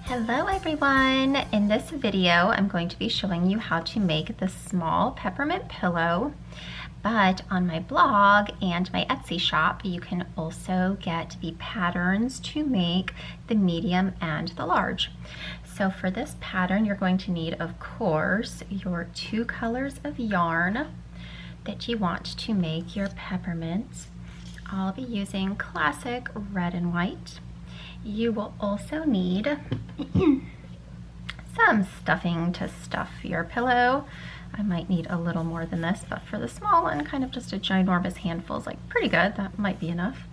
Hello everyone! In this video I'm going to be showing you how to make the small peppermint pillow, but on my blog and my Etsy shop you can also get the patterns to make the medium and the large. So for this pattern you're going to need, of course, your 2 colors of yarn that you want to make your peppermint. I'll be using classic red and white. You will also need some stuffing to stuff your pillow. I might need a little more than this, but for the small one, kind of just a ginormous handful is like pretty good. That might be enough.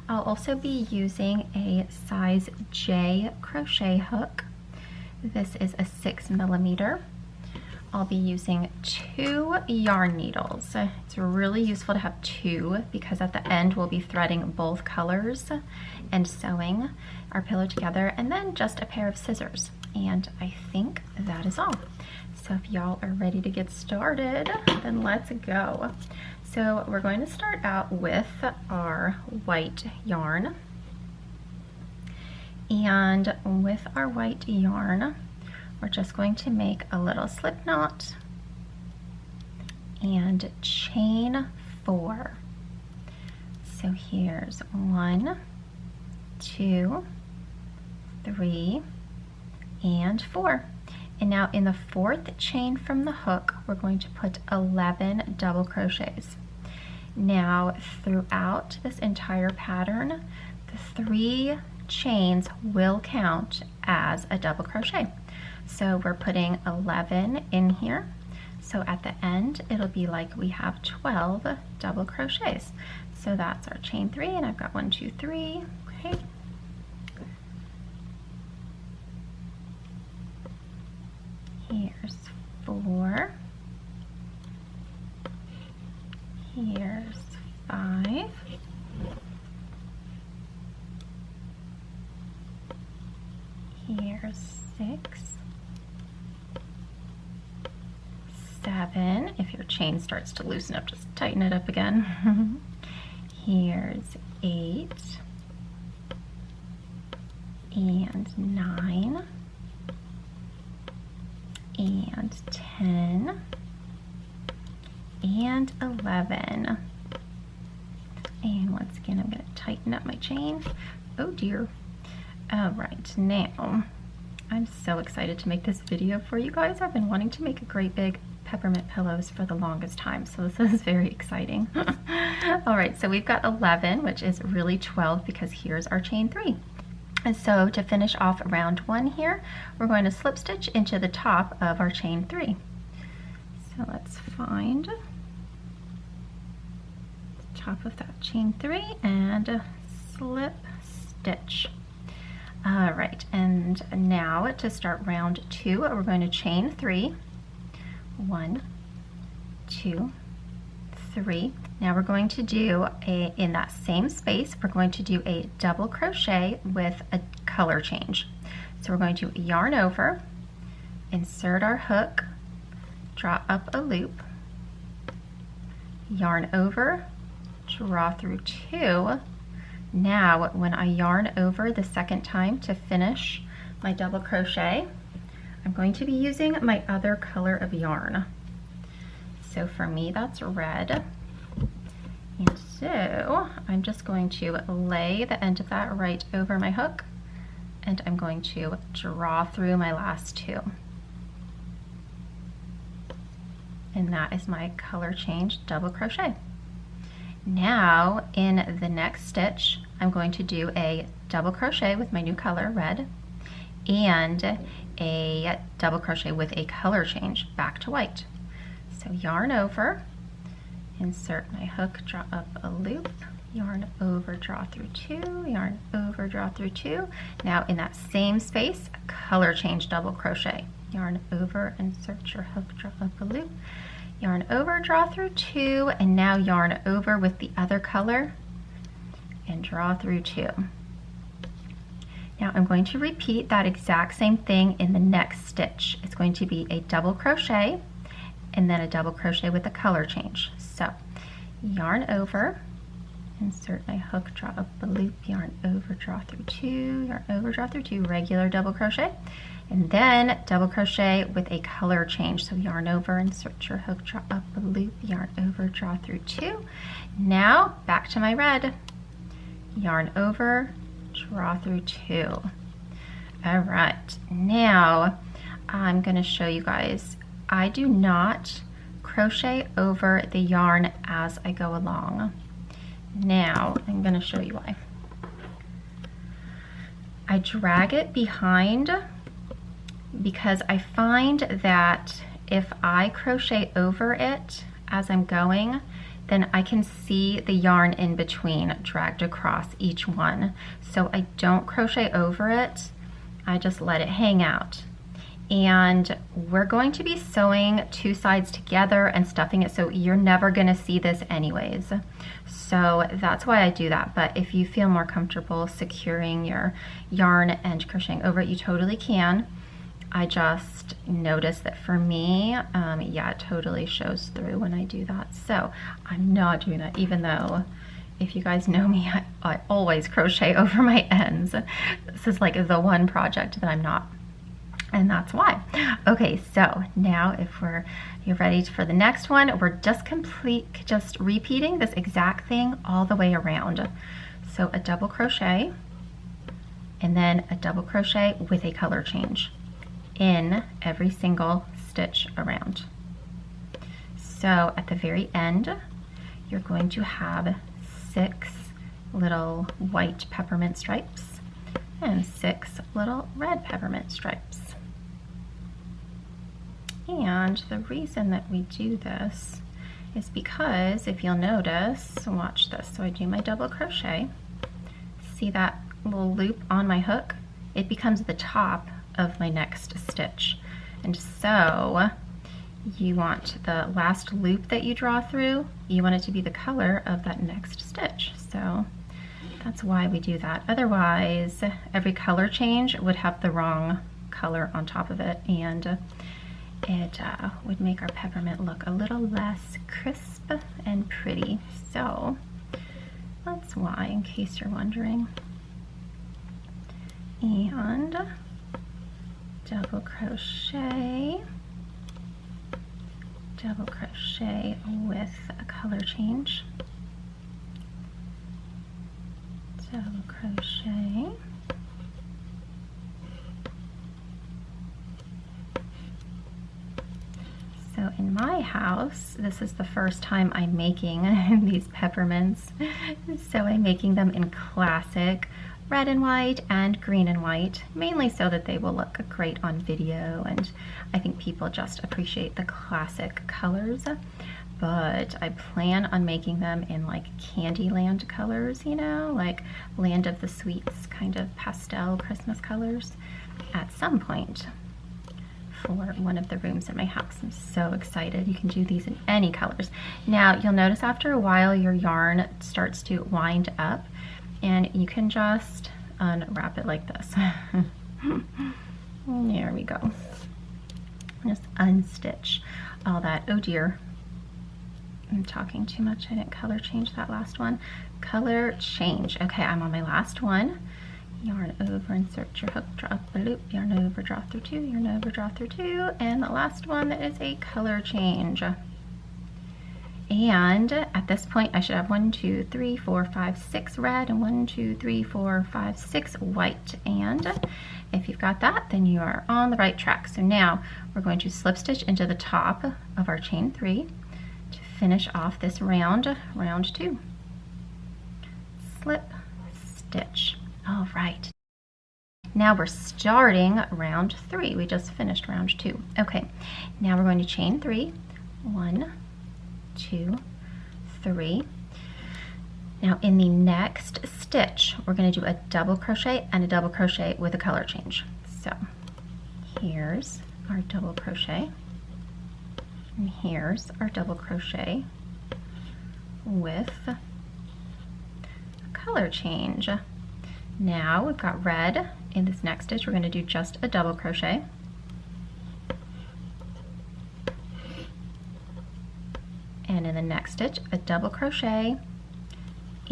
I'll also be using a size J crochet hook. This is a 6mm. I'll be using 2 yarn needles. It's really useful to have 2 because at the end we'll be threading both colors and sewing our pillow together, and then just a pair of scissors. And I think that is all. So if y'all are ready to get started, then let's go. So we're going to start out with our white yarn. And with our white yarn, we're just going to make a little slip knot and chain 4. So here's 1, 2, 3, and 4. And now in the 4th chain from the hook, we're going to put 11 double crochets. Now throughout this entire pattern, the 3 chains will count as a double crochet. So we're putting 11 in here. So at the end, it'll be like we have 12 double crochets. So that's our chain 3, and I've got 1, 2, 3. Okay. Here's 4. Here's 5. Here's 6. 7. If your chain starts to loosen up, just tighten it up again. Here's 8 and 9 and 10 and 11. And once again, I'm going to tighten up my chain. Oh dear. All right, now I'm so excited to make this video for you guys. I've been wanting to make a great big peppermint pillows for the longest time, so this is very exciting. All right, so we've got 11, which is really 12 because here's our chain 3. And so to finish off round 1 here, we're going to slip stitch into the top of our chain 3. So let's find the top of that chain 3 and slip stitch. All right, and now to start round 2, we're going to chain 3. 1, 2, 3. Now we're going to do in that same space, we're going to do a double crochet with a color change. So we're going to yarn over, insert our hook, draw up a loop, yarn over, draw through 2. Now when I yarn over the second time to finish my double crochet, I'm going to be using my other color of yarn. So for me, that's red. And so I'm just going to lay the end of that right over my hook, and I'm going to draw through my last 2. And that is my color change double crochet. Now in the next stitch, I'm going to do a double crochet with my new color, red, and a double crochet with a color change back to white. So yarn over, insert my hook, draw up a loop, yarn over, draw through 2, yarn over, draw through 2. Now in that same space, color change double crochet. Yarn over, insert your hook, draw up a loop, yarn over, draw through 2, and now yarn over with the other color and draw through 2. Now I'm going to repeat that exact same thing in the next stitch. It's going to be a double crochet and then a double crochet with a color change. So yarn over, insert my hook, draw up a loop, yarn over, draw through 2, yarn over, draw through 2, regular double crochet, and then double crochet with a color change. So yarn over, insert your hook, draw up a loop, yarn over, draw through 2. Now back to my red, yarn over, draw through 2. All right, now I'm going to show you guys, I do not crochet over the yarn as I go along. Now I'm going to show you why. I drag it behind because I find that if I crochet over it as I'm going, then I can see the yarn in between dragged across each one. So I don't crochet over it, I just let it hang out. And we're going to be sewing 2 sides together and stuffing it, so you're never going to see this anyways. So that's why I do that. But if you feel more comfortable securing your yarn and crocheting over it, you totally can. I just noticed that for me, yeah, it totally shows through when I do that. So I'm not doing that, even though if you guys know me, I always crochet over my ends. This is like the one project that I'm not. And that's why. Okay, so now if you're ready for the next one, we're just repeating this exact thing all the way around. So a double crochet, and then a double crochet with a color change in every single stitch around. So at the very end, you're going to have 6 little white peppermint stripes and 6 little red peppermint stripes. And the reason that we do this is because if you'll notice, watch this. So I do my double crochet, see that little loop on my hook? It becomes the top of my next stitch. And so you want the last loop that you draw through, you want it to be the color of that next stitch. So that's why we do that. Otherwise, every color change would have the wrong color on top of it, and it would make our peppermint look a little less crisp and pretty. So that's why, in case you're wondering. And double crochet with a color change, double crochet, so in my house, this is the first time I'm making these peppermints, so I'm making them in classic red and white and green and white, mainly so that they will look great on video, and I think people just appreciate the classic colors. But I plan on making them in like Candyland colors, you know, like Land of the Sweets kind of pastel Christmas colors at some point for one of the rooms in my house. I'm so excited. You can do these in any colors. Now you'll notice after a while your yarn starts to wind up, and you can just unwrap it like this. There we go. Just unstitch all that. Oh dear, I'm talking too much. I didn't color change that last one. Color change. Okay, I'm on my last one. Yarn over, insert your hook, draw up a loop, yarn over, draw through 2, yarn over, draw through 2, and the last one is a color change. And at this point I should have 1, 2, 3, 4, 5, 6 red and 1, 2, 3, 4, 5, 6 white. And if you've got that, then you are on the right track. So now we're going to slip stitch into the top of our chain 3 to finish off this round, round 2. Slip stitch. All right. Now we're starting round 3. We just finished round 2. Okay, now we're going to chain 3. 1, 2, 3. Now in the next stitch, we're going to do a double crochet and a double crochet with a color change. So here's our double crochet, and here's our double crochet with a color change. Now we've got red. In this next stitch, we're going to do just a double crochet. And in the next stitch, a double crochet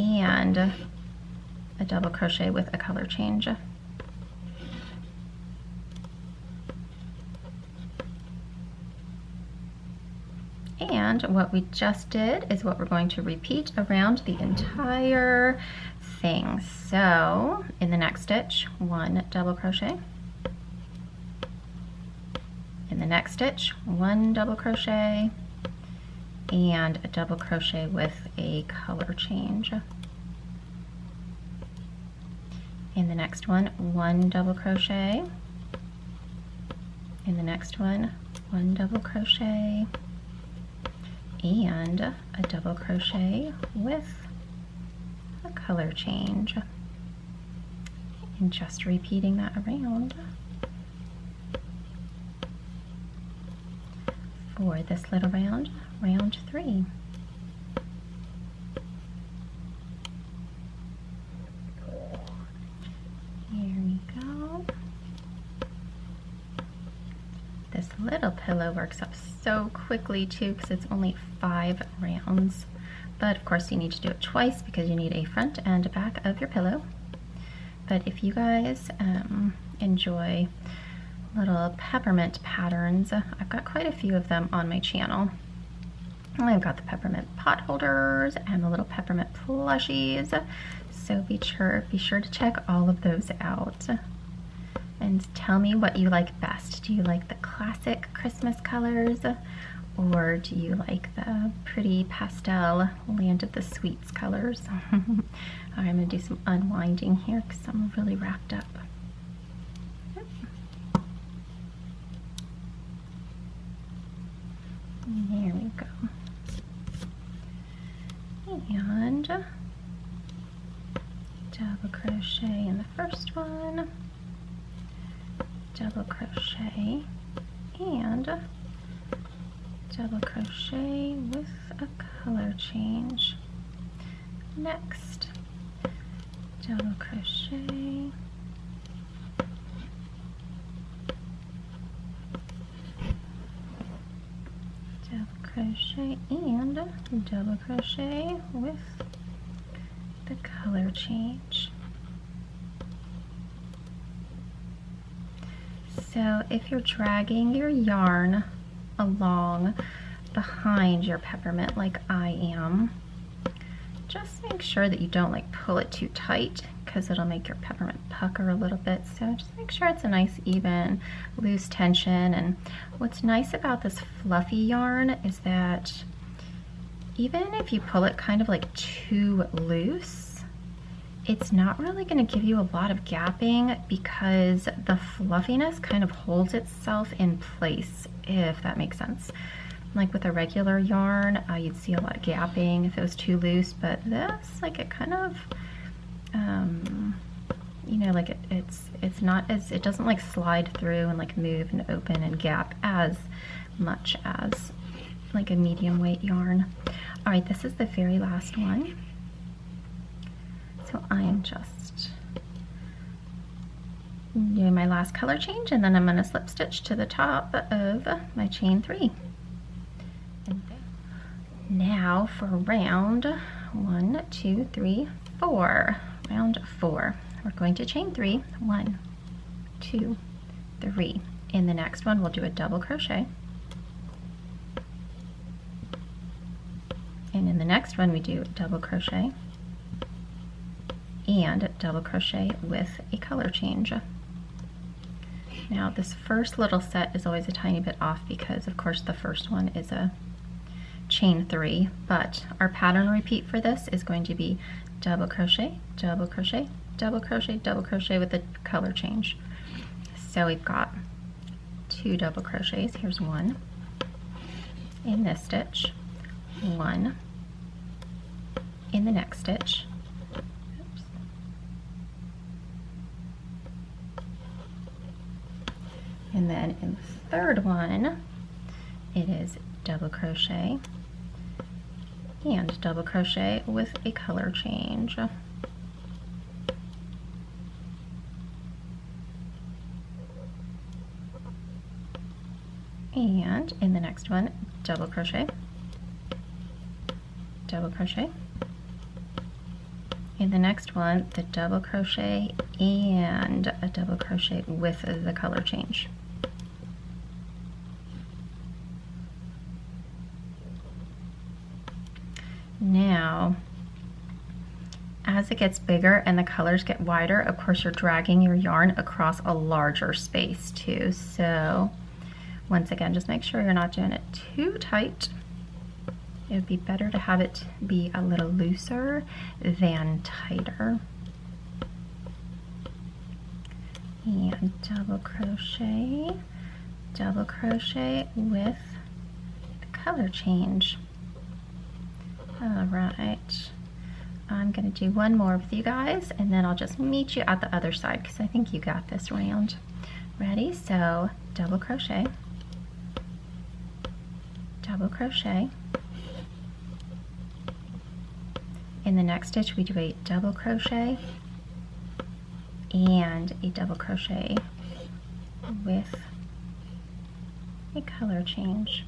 and a double crochet with a color change. And what we just did is what we're going to repeat around the entire thing. So in the next stitch, 1 double crochet. In the next stitch, 1 double crochet and a double crochet with a color change. In the next one, 1 double crochet. In the next one, 1 double crochet and a double crochet with a color change. And just repeating that around for this little round, round 3. Here we go. This little pillow works up so quickly too because it's only 5 rounds. But of course you need to do it twice because you need a front and a back of your pillow. But if you guys enjoy little peppermint patterns, I've got quite a few of them on my channel. I've got the peppermint pot holders and the little peppermint plushies, so be sure to check all of those out and tell me what you like best. Do you like the classic Christmas colors, or do you like the pretty pastel Land of the Sweets colors? I'm going to do some unwinding here because I'm really wrapped up. There we go. And double crochet in the first one, double crochet and double crochet with a color change. Next, double crochet, crochet and double crochet with the color change. So if you're dragging your yarn along behind your peppermint like I am, just make sure that you don't like pull it too tight because it'll make your peppermint pucker a little bit. So just make sure it's a nice even loose tension. And what's nice about this fluffy yarn is that even if you pull it kind of like too loose, it's not really going to give you a lot of gapping because the fluffiness kind of holds itself in place, if that makes sense. Like with a regular yarn, you'd see a lot of gapping if it was too loose, but this, like, it kind of, you know, like it's not as, it doesn't like slide through and like move and open and gap as much as like a medium weight yarn. All right, this is the very last one. So I am just doing my last color change, and then I'm going to slip stitch to the top of my chain 3. And now for round 1, 2, 3, 4. Round 4. We're going to chain 3. 1, 2, 3. In the next one, we'll do a double crochet. And in the next one, we do double crochet and double crochet with a color change. Now this first little set is always a tiny bit off because of course the first one is a chain 3, but our pattern repeat for this is going to be double crochet, double crochet, double crochet, double crochet with a color change. So we've got 2 double crochets. Here's 1 in this stitch, 1 in the next stitch. Oops. And then in the third one, it is double crochet and double crochet with a color change. And in the next one, double crochet, double crochet, In the next one, the double crochet and a double crochet with the color change. Now, as it gets bigger and the colors get wider, of course you're dragging your yarn across a larger space too. So once again, just make sure you're not doing it too tight. It would be better to have it be a little looser than tighter. And double crochet with the color change. All right, I'm gonna do one more with you guys and then I'll just meet you at the other side because I think you got this round. Ready? So double crochet, double crochet. In the next stitch we do a double crochet and a double crochet with a color change.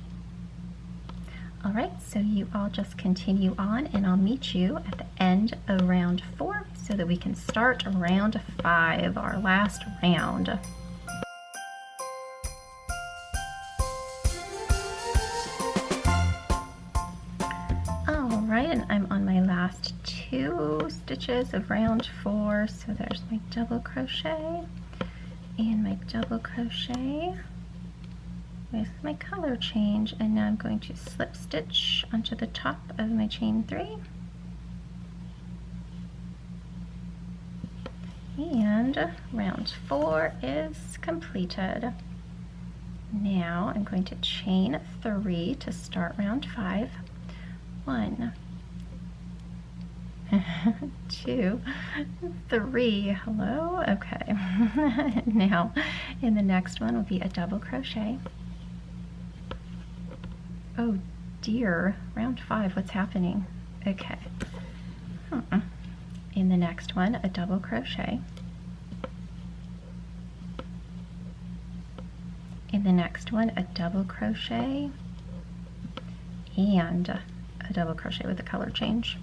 All right, so you all just continue on and I'll meet you at the end of round 4 so that we can start round 5, our last round. All right, and I'm on my last 2 stitches of round 4. So there's my double crochet and my double crochet with my color change, and now I'm going to slip stitch onto the top of my chain 3, and round 4 is completed. Now I'm going to chain 3 to start round 5. 1, 2, 3. Hello. Okay. Now in the next one will be a double crochet. Oh dear, round 5, what's happening? Okay. In the next one, a double crochet. In the next one, a double crochet and a double crochet with a color change.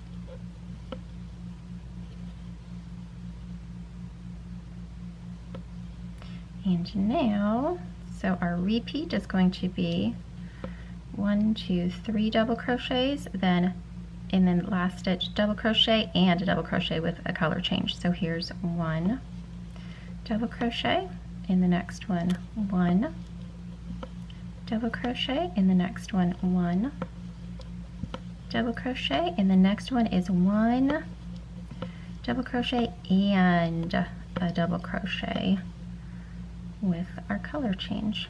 And now, so our repeat is going to be 1, 2, 3 double crochets, then in the last stitch double crochet and a double crochet with a color change. So here's 1 double crochet, in the next one 1 double crochet, in the next one 1 double crochet, in the next one is 1 double crochet and a double crochet with our color change.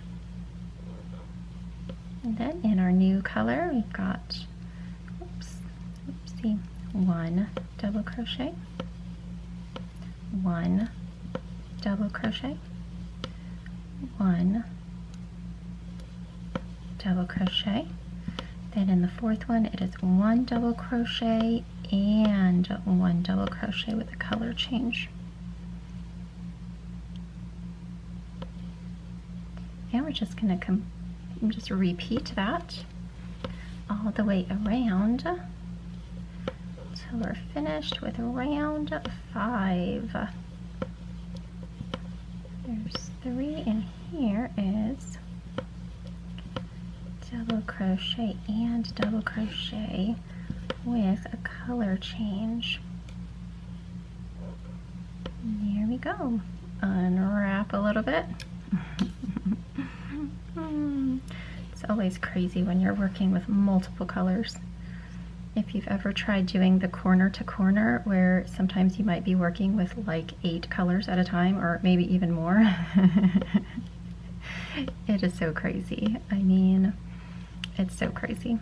And then in our new color we've got, oopsie, 1 double crochet, 1 double crochet, 1 double crochet. Then in the fourth one it is 1 double crochet and 1 double crochet with a color change. And we're just going to just repeat that all the way around till we're finished with round 5. There's 3, and here is double crochet and double crochet with a color change. And there we go. Unwrap a little bit. It's always crazy when you're working with multiple colors. If you've ever tried doing the corner to corner, where sometimes you might be working with like 8 colors at a time, or maybe even more, it is so crazy. I mean, it's so crazy.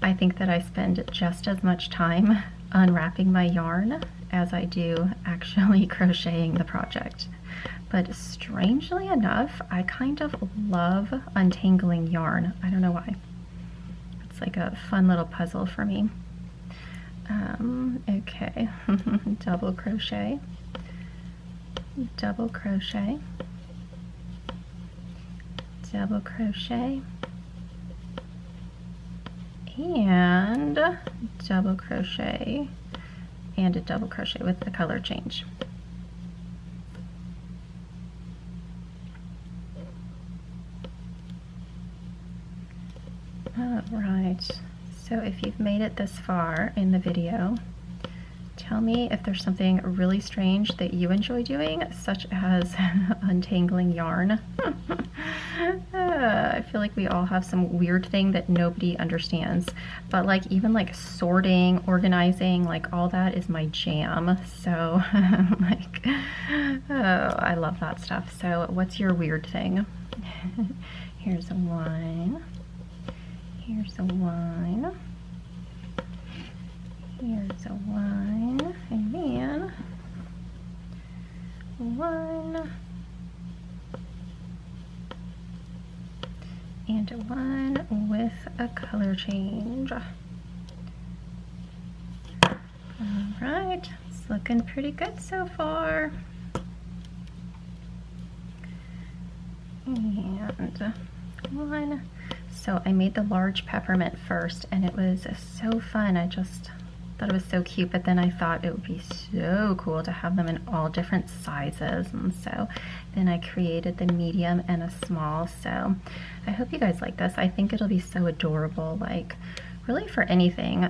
I think that I spend just as much time unwrapping my yarn as I do actually crocheting the project. But strangely enough, I kind of love untangling yarn. I don't know why. It's like a fun little puzzle for me. Okay, double crochet, double crochet, double crochet, and double crochet and a double crochet with the color change. All right, so if you've made it this far in the video, tell me if there's something really strange that you enjoy doing, such as untangling yarn. I feel like we all have some weird thing that nobody understands, but like even like sorting, organizing, like all that is my jam. So like, oh, I love that stuff. So what's your weird thing? Here's a one. Here's a one. Here's a one, and then one, and a one with a color change. All right, it's looking pretty good so far. And one. So I made the large peppermint first, and it was so fun. I just thought it was so cute, but then I thought it would be so cool to have them in all different sizes, and so then I created the medium and a small. So I hope you guys like this. I think it'll be so adorable, like really for anything.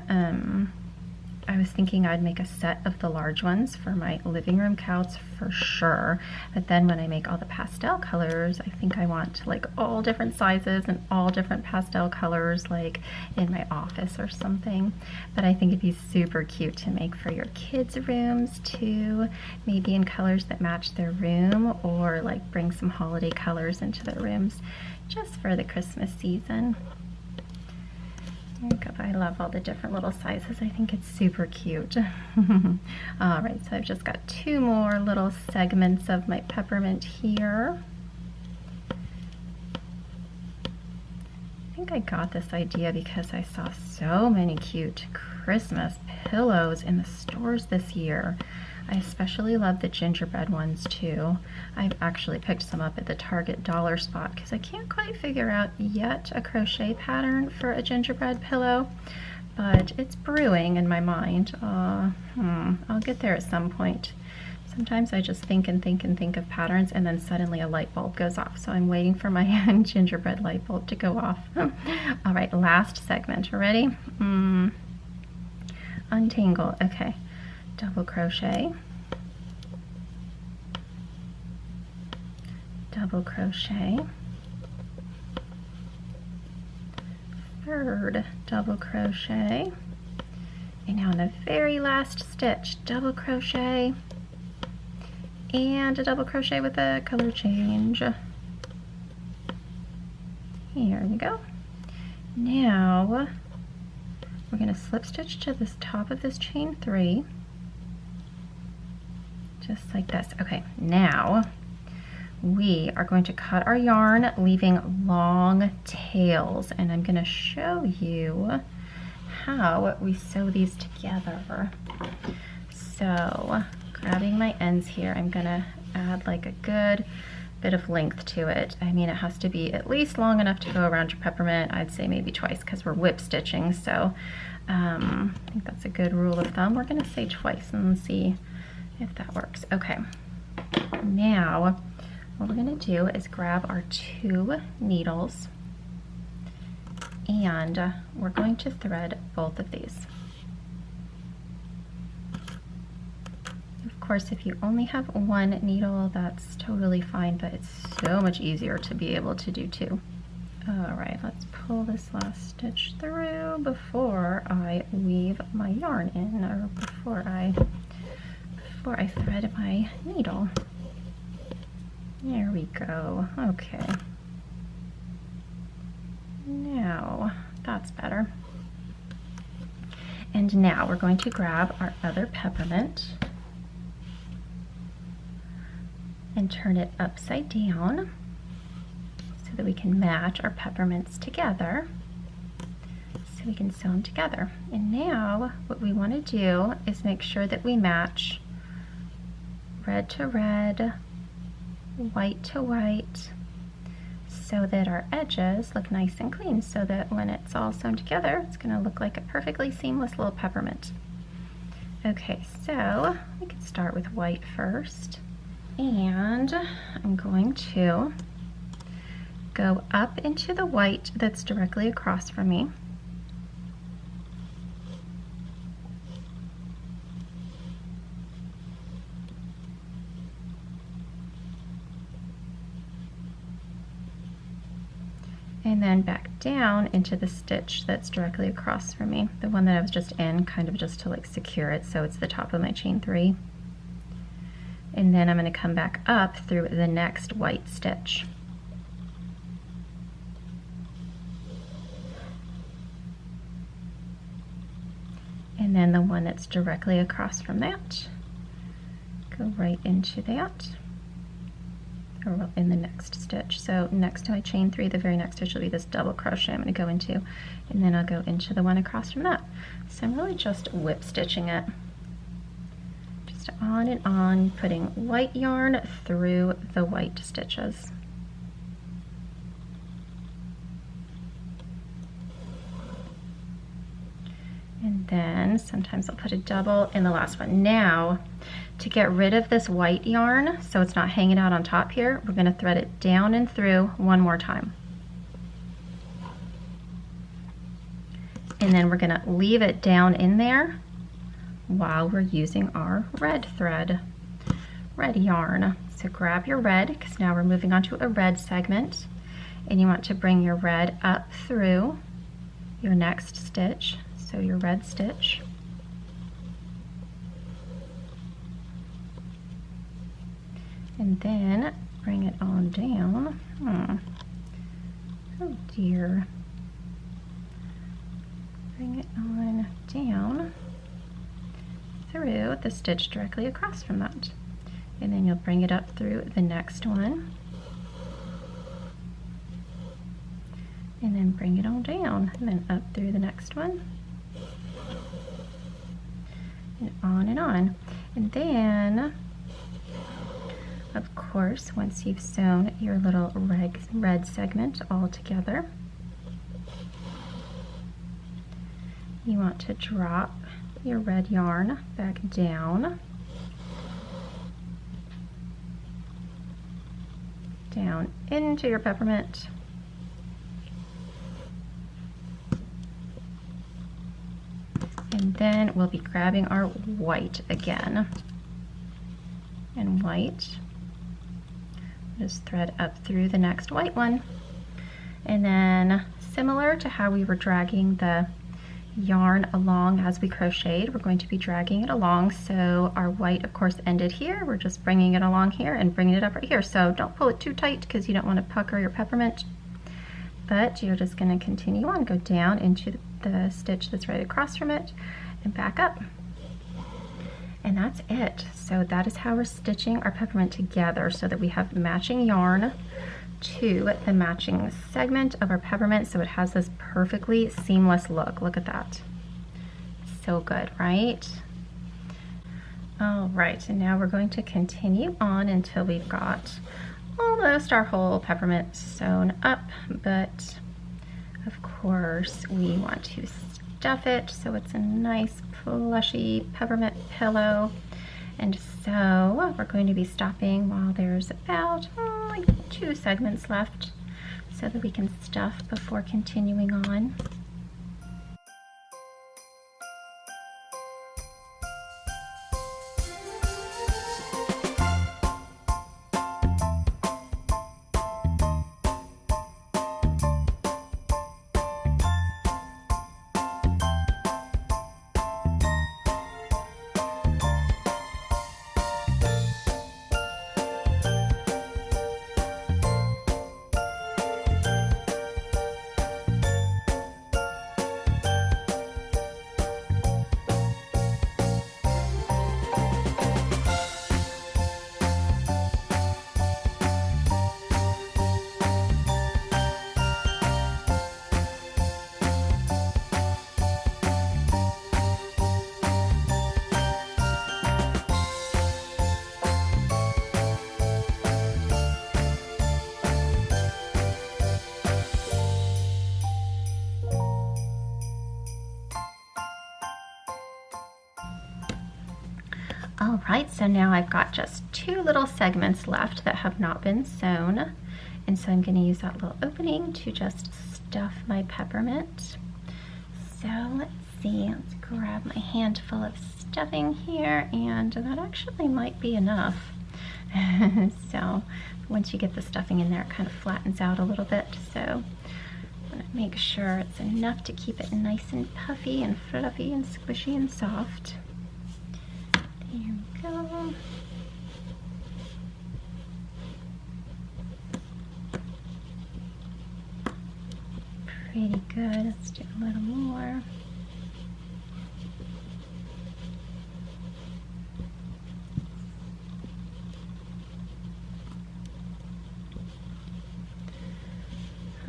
I was thinking I'd make a set of the large ones for my living room couch for sure, but then when I make all the pastel colors, I think I want like all different sizes and all different pastel colors, like in my office or something. But I think it'd be super cute to make for your kids' rooms too, maybe in colors that match their room, or like bring some holiday colors into their rooms just for the Christmas season. I love all the different little sizes. I think it's super cute. All right, so I've just got two more little segments of my peppermint here. I think I got this idea because I saw so many cute Christmas pillows in the stores this year. I especially love the gingerbread ones too. I've actually picked some up at the Target dollar spot because I can't quite figure out yet a crochet pattern for a gingerbread pillow, but it's brewing in my mind. I'll get there at some point. Sometimes I just think and think and think of patterns, and then suddenly a light bulb goes off. So I'm waiting for my gingerbread light bulb to go off. All right, last segment. Ready? Untangle. Okay. Double crochet, double crochet, third double crochet, and now in the very last stitch, double crochet and a double crochet with a color change. Here we go. Now we're going to slip stitch to this top of this chain 3. Just like this. Okay, now we are going to cut our yarn, leaving long tails, and I'm going to show you how we sew these together. So grabbing my ends here, I'm going to add like a good bit of length to it. I mean, it has to be at least long enough to go around your peppermint. I'd say maybe twice because we're whip stitching, so I think that's a good rule of thumb. We're going to say twice and see if that works. Okay, now what we're going to do is grab our 2 needles, and we're going to thread both of these. Of course, if you only have 1 needle, that's totally fine, but it's so much easier to be able to do 2. All right, let's pull this last stitch through before I weave my yarn in, or before I thread my needle. There we go. Okay. Now, that's better. And now we're going to grab our other peppermint and turn it upside down so that we can match our peppermints together, so we can sew them together. And now what we want to do is make sure that we match red to red, white to white, so that our edges look nice and clean, so that when it's all sewn together, it's going to look like a perfectly seamless little peppermint. Okay, so we can start with white first. And I'm going to go up into the white that's directly across from me. And then back down into the stitch that's directly across from me, the one that I was just in, kind of just to like secure it so it's the top of my chain 3. And then I'm going to come back up through the next white stitch. And then the one that's directly across from that, go right into that, or in the next stitch. So next to my chain 3, the very next stitch will be this double crochet I'm going to go into, and then I'll go into the one across from that. So I'm really just whip stitching it, just on and on, putting white yarn through the white stitches. And then sometimes I'll put a double in the last one. Now, to get rid of this white yarn, so it's not hanging out on top here, we're going to thread it down and through one more time. And then we're going to leave it down in there while we're using our red thread, red yarn. So grab your red, because now we're moving on to a red segment, and you want to bring your red up through your next stitch. So your red stitch, and then bring it on down. Oh dear. Bring it on down through the stitch directly across from that. And then you'll bring it up through the next one. And then bring it on down, and then up through the next one. And on and on. And then, of course, once you've sewn your little red segment all together, you want to drop your red yarn back down, into your peppermint. And then we'll be grabbing our white again. And white, just thread up through the next white one. And then, similar to how we were dragging the yarn along as we crocheted, we're going to be dragging it along. So our white, of course, ended here. We're just bringing it along here and bringing it up right here. So don't pull it too tight because you don't want to pucker your peppermint. But you're just going to continue on, go down into the stitch that's right across from it and back up. And that's it. So that is how we're stitching our peppermint together so that we have matching yarn to the matching segment of our peppermint, so it has this perfectly seamless look. Look at that. So good, right? All right, and now we're going to continue on until we've got almost our whole peppermint sewn up, but of course we want to stuff it so it's a nice plushy peppermint pillow. And so we're going to be stopping while there's about like 2 segments left so that we can stuff before continuing on. All right, so now I've got just 2 little segments left that have not been sewn. And so I'm going to use that little opening to just stuff my peppermint. So let's see, let's grab my handful of stuffing here, and that actually might be enough. So once you get the stuffing in there, it kind of flattens out a little bit. So I'm going to make sure it's enough to keep it nice and puffy and fluffy and squishy and soft. There we go. Pretty good. Let's do a little more.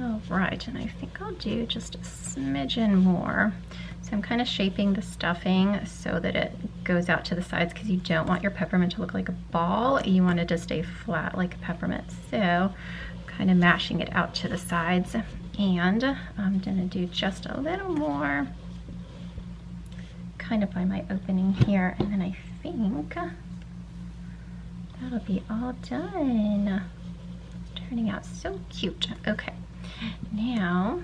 All right, and I think I'll do just a smidgen more. So I'm kind of shaping the stuffing so that it goes out to the sides, because you don't want your peppermint to look like a ball. You want it to stay flat like a peppermint. So kind of mashing it out to the sides. And I'm gonna do just a little more kind of by my opening here, and then I think that'll be all done. It's turning out so cute. Okay, now,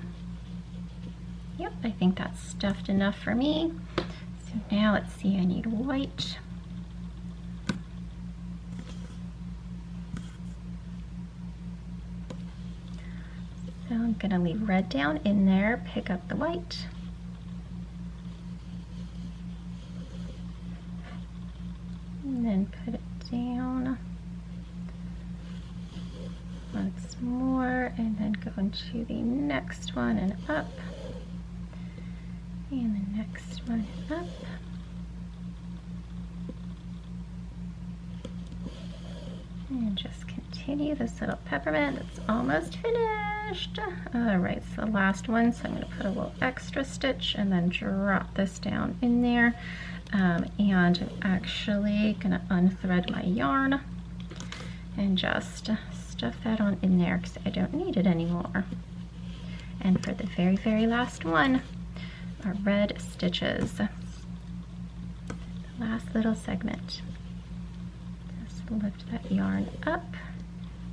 yep, I think that's stuffed enough for me. So now let's see, I need white. So I'm going to leave red down in there, pick up the white. And then put it down once more, and then go into the next one and up. And the next one and up. And just continue this little peppermint. It's almost finished. All right, so the last one. So I'm going to put a little extra stitch and then drop this down in there. And I'm actually going to unthread my yarn and just stuff that on in there because I don't need it anymore. And for the very, very last one, our red stitches. The last little segment. Lift that yarn up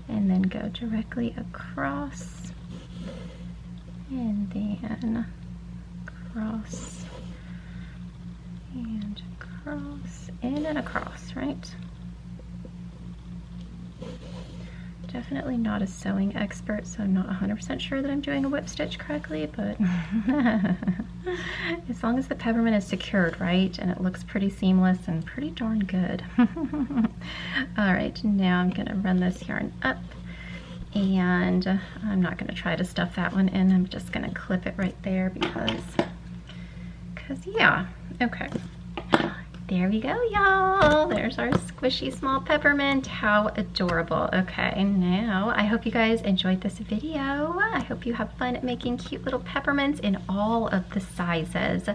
and then go directly across, and then across and across, in and across, right? Definitely not a sewing expert, so I'm not 100% sure that I'm doing a whip stitch correctly, but as long as the peppermint is secured right and it looks pretty seamless and pretty darn good. All right, now I'm gonna run this yarn up, and I'm not gonna try to stuff that one in. I'm just gonna clip it right there because yeah, okay. There we go, y'all. There's our squishy small peppermint. How adorable. Okay, now I hope you guys enjoyed this video. I hope you have fun making cute little peppermints in all of the sizes.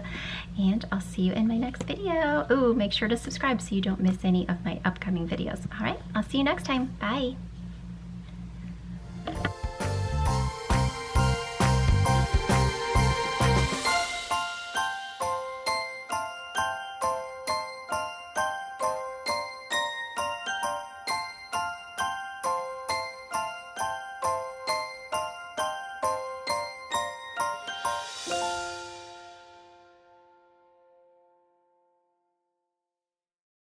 And I'll see you in my next video. Ooh, make sure to subscribe so you don't miss any of my upcoming videos. All right, I'll see you next time. Bye.